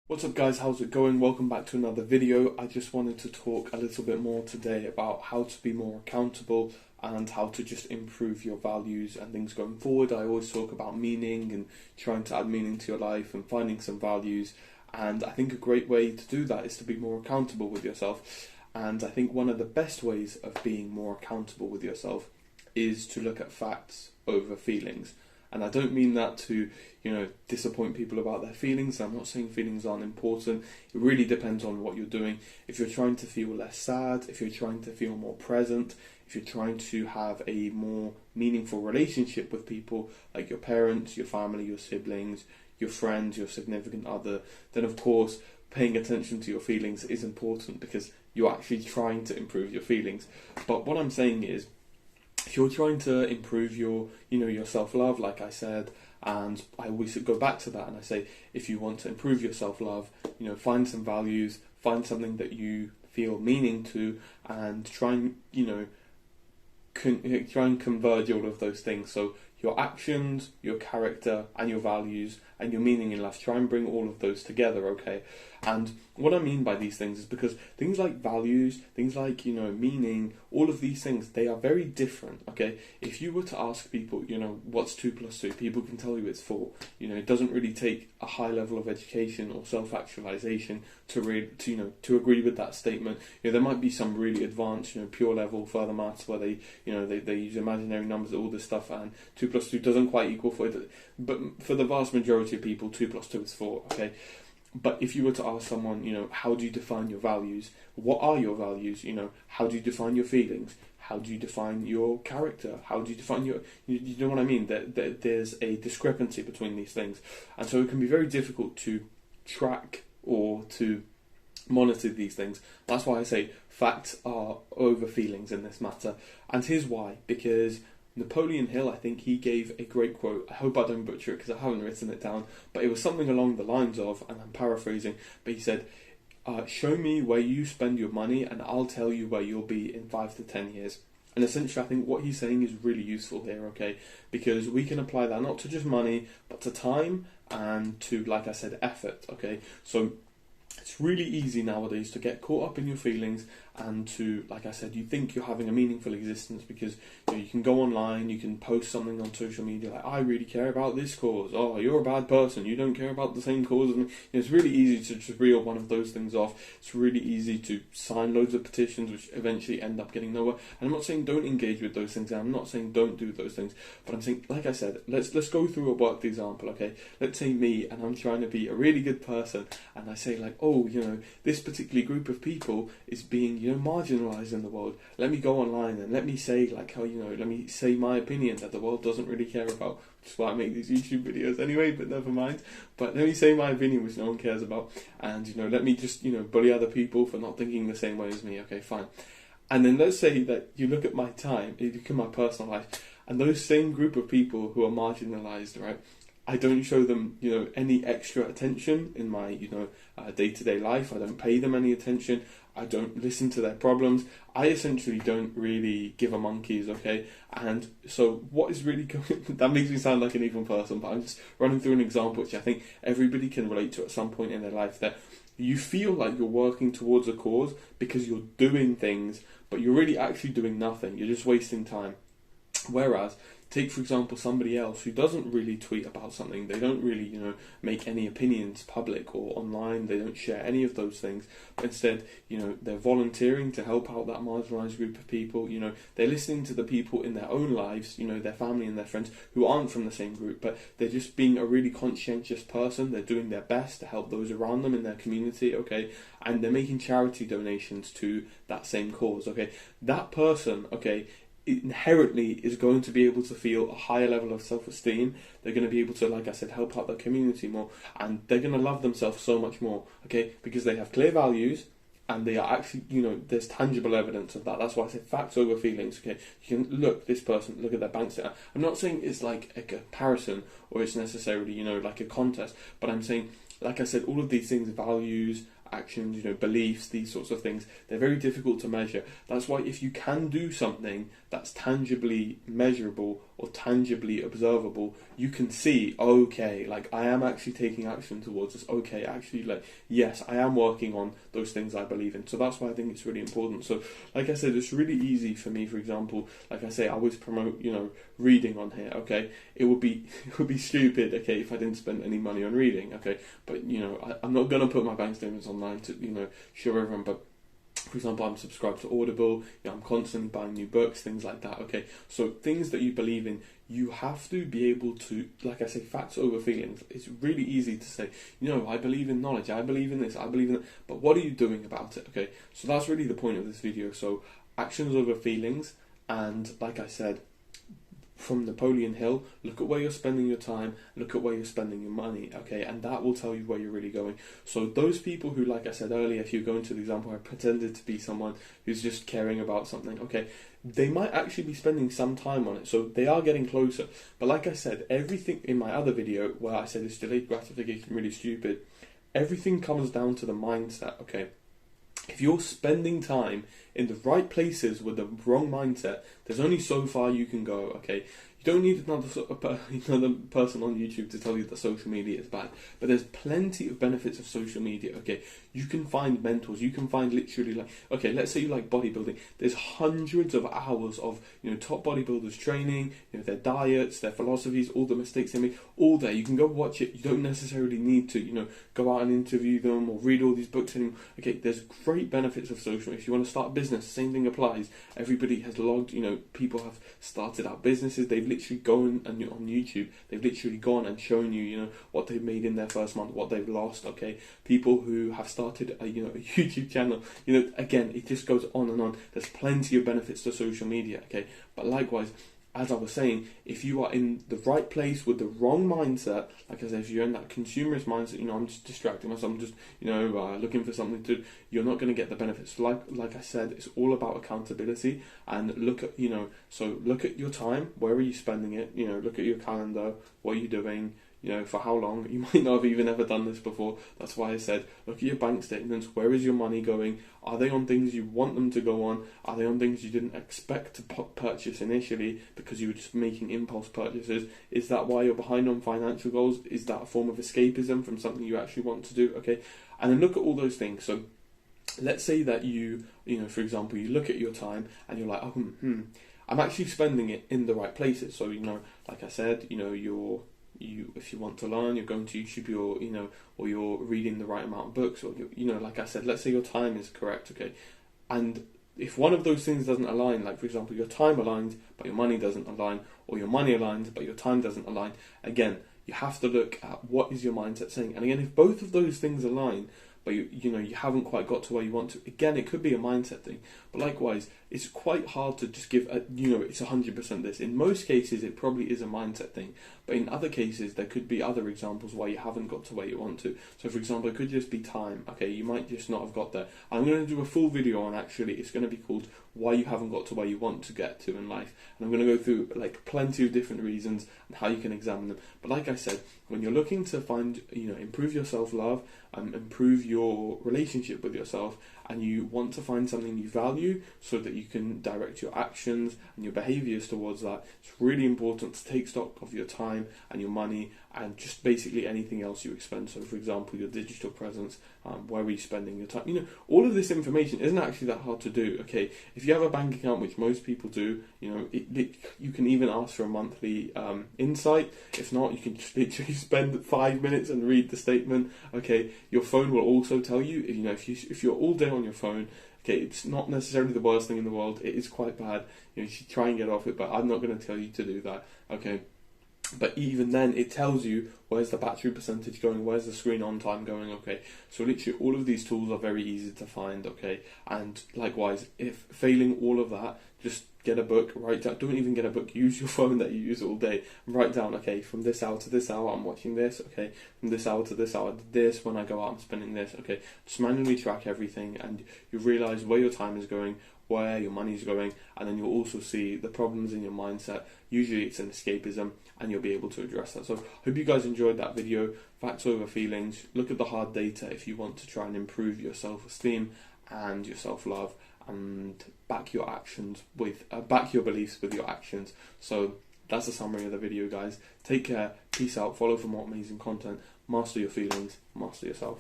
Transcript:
What's up guys, how's it going? Welcome back to another video. I just wanted to talk a little bit more today about how to be more accountable and how to just improve your values and things going forward. I always talk about meaning and trying to add meaning to your life and finding some values, and I think a great way to do that is to be more accountable with yourself. And I think one of the best ways of being more accountable with yourself is to look at facts over feelings. And I don't mean that to, disappoint people about their feelings. I'm not saying feelings aren't important. It really depends on what you're doing. If you're trying to feel less sad, if you're trying to feel more present, if you're trying to have a more meaningful relationship with people, like your parents, your family, your siblings, your friends, your significant other, then of course, paying attention to your feelings is important because you're actually trying to improve your feelings. But what I'm saying is, if you're trying to improve your self-love, like I said, and I always go back to that and I say, if you want to improve your self-love, find some values, find something that you feel meaning to, and try and, try and converge all of those things. So your actions, your character, and your values, and your meaning in life, try and bring all of those together, okay? And what I mean by these things is because things like values, things like, meaning, all of these things, they are very different, okay? If you were to ask people, what's 2 plus 2, people can tell you it's 4. It doesn't really take a high level of education or self-actualization to agree with that statement. There might be some really advanced, pure level further maths where they use imaginary numbers, all this stuff, and 2 plus 2 doesn't quite equal 4. But for the vast majority of people, 2 plus 2 is 4, okay? But if you were to ask someone, how do you define your values? What are your values? How do you define your feelings? How do you define your character? How do you define you know what I mean? There's a discrepancy between these things. And so it can be very difficult to track or to monitor these things. That's why I say facts are over feelings in this matter. And here's why. Because Napoleon Hill, I think he gave a great quote. I hope I don't butcher it because I haven't written it down, but it was something along the lines of, and I'm paraphrasing, but he said, show me where you spend your money and I'll tell you where you'll be in 5 to 10 years. And essentially I think what he's saying is really useful here, okay? Because we can apply that not to just money, but to time and to, like I said, effort, okay? So it's really easy nowadays to get caught up in your feelings and to, like I said, you think you're having a meaningful existence because you can go online, you can post something on social media like, I really care about this cause. Oh, you're a bad person, you don't care about the same cause. And it's really easy to just reel one of those things off. It's really easy to sign loads of petitions which eventually end up getting nowhere. And I'm not saying don't engage with those things, and I'm not saying don't do those things, but I'm saying, like I said, let's go through a worked example, okay? Let's say me, and I'm trying to be a really good person, and I say like, oh, this particular group of people is being, marginalized in the world. Let me go online and let me say like how, let me say my opinion that the world doesn't really care about, which is why I make these YouTube videos anyway, but never mind. But let me say my opinion, which no one cares about, and, let me just, bully other people for not thinking the same way as me, okay, fine. And then let's say that you look at my time, you look at my personal life, and those same group of people who are marginalized, right, I don't show them, any extra attention in my, day-to-day life. I don't pay them any attention. I don't listen to their problems. I essentially don't really give a monkeys, okay? And so what is really going... that makes me sound like an evil person, but I'm just running through an example which I think everybody can relate to at some point in their life, that you feel like you're working towards a cause because you're doing things, but you're really actually doing nothing. You're just wasting time. Whereas, take for example somebody else who doesn't really tweet about something, they don't really, make any opinions public or online, they don't share any of those things, but instead, they're volunteering to help out that marginalised group of people, they're listening to the people in their own lives, their family and their friends who aren't from the same group, but they're just being a really conscientious person, they're doing their best to help those around them in their community, okay, and they're making charity donations to that same cause, okay, that person, okay, inherently is going to be able to feel a higher level of self-esteem. They're going to be able to, like I said, help out their community more, and they're going to love themselves so much more, okay, because they have clear values and they are actually, there's tangible evidence of that. That's why I say facts over feelings, okay? You can look at their bank statement. I'm not saying it's like a comparison or it's necessarily, like a contest, but I'm saying, like I said, all of these things, values, actions, beliefs, these sorts of things, they're very difficult to measure. That's why if you can do something that's tangibly measurable or tangibly observable, you can see, okay, like I am actually taking action towards this. Okay, actually, like, yes, I am working on those things I believe in. So that's why I think it's really important. So like I said, it's really easy for me, for example, like I say, I always promote, reading on here, okay? It would be stupid, okay, if I didn't spend any money on reading, okay? But, I'm not going to put my bank statements online to, show everyone, but for example, I'm subscribed to Audible, I'm constantly buying new books, things like that, okay? So things that you believe in, you have to be able to, like I say, facts over feelings. It's really easy to say, I believe in knowledge, I believe in this, I believe in that, but what are you doing about it, okay? So that's really the point of this video. So actions over feelings, and like I said, from Napoleon Hill, look at where you're spending your time, look at where you're spending your money, okay, and that will tell you where you're really going. So those people who, like I said earlier, if you go into the example, I pretended to be someone who's just caring about something, okay, they might actually be spending some time on it, so they are getting closer. But like I said, everything in my other video, where I said is delayed gratification really stupid, everything comes down to the mindset, okay? If you're spending time in the right places with the wrong mindset, there's only so far you can go, okay? You don't need another person on YouTube to tell you that social media is bad, but there's plenty of benefits of social media, okay? You can find mentors, you can find literally okay, let's say you like bodybuilding, there's hundreds of hours of, top bodybuilders training, their diets, their philosophies, all the mistakes they make, all there. You can go watch it. You don't necessarily need to, go out and interview them or read all these books anymore. Okay, there's great benefits of social media. If you want to start a business, same thing applies. Everybody has logged, people have started out businesses, they've literally gone and on YouTube, they've literally gone and shown you, what they've made in their first month, what they've lost, okay? People who have started a YouTube channel, again, it just goes on and on. There's plenty of benefits to social media, okay? But likewise, as I was saying, if you are in the right place with the wrong mindset, like I said, if you're in that consumerist mindset, I'm just distracting myself, I'm just, looking for something to, you're not going to get the benefits. Like I said, it's all about accountability, and look at, so look at your time, where are you spending it, look at your calendar, what are you doing, for how long. You might not have even ever done this before. That's why I said, look at your bank statements. Where is your money going? Are they on things you want them to go on? Are they on things you didn't expect to purchase initially because you were just making impulse purchases? Is that why you're behind on financial goals? Is that a form of escapism from something you actually want to do? Okay, and then look at all those things. So let's say that you for example, you look at your time and you're like, I'm actually spending it in the right places. So, like I said, if you want to learn, you're going to YouTube, or you're reading the right amount of books, or like I said, let's say your time is correct, okay, and if one of those things doesn't align, like for example, your time aligns but your money doesn't align, or your money aligns but your time doesn't align, again, you have to look at what is your mindset saying. And again, if both of those things align, but you haven't quite got to where you want to, again, it could be a mindset thing. But likewise, it's quite hard to just give it's 100% this. In most cases, it probably is a mindset thing. But in other cases, there could be other examples why you haven't got to where you want to. So for example, it could just be time. Okay, you might just not have got there. I'm going to do a full video on, actually, it's going to be called Why You Haven't Got to Where You Want to Get to in Life. And I'm going to go through plenty of different reasons and how you can examine them. But like I said, when you're looking to find, improve your self-love, improve your relationship with yourself, and you want to find something you value so that you can direct your actions and your behaviours towards that, it's really important to take stock of your time and your money and just basically anything else you expend. So for example, your digital presence, where are you spending your time? All of this information isn't actually that hard to do, okay? If you have a bank account, which most people do, you can even ask for a monthly insight. If not, you can just literally spend 5 minutes and read the statement, okay? Your phone will also tell you, if you're all day on your phone, okay, it's not necessarily the worst thing in the world, it is quite bad, you should try and get off it, but I'm not going to tell you to do that, okay? But even then, it tells you where's the battery percentage going, where's the screen on time going, okay? So literally all of these tools are very easy to find, okay? And likewise, if failing all of that, just get a book, write down, don't even get a book, use your phone that you use all day, and write down, okay, from this hour to this hour I'm watching this, okay, from this hour to this hour I did this, when I go out I'm spending this, okay? Just manually track everything, and you realise where your time is going, where your money is going, and then you'll also see the problems in your mindset. Usually it's an escapism, and you'll be able to address that. So hope you guys enjoyed that video. Facts over feelings. Look at the hard data if you want to try and improve your self-esteem and your self-love, and back your actions with back your beliefs with your actions. So that's the summary of the video, guys. Take care, peace out, follow for more amazing content, master your feelings, master yourself.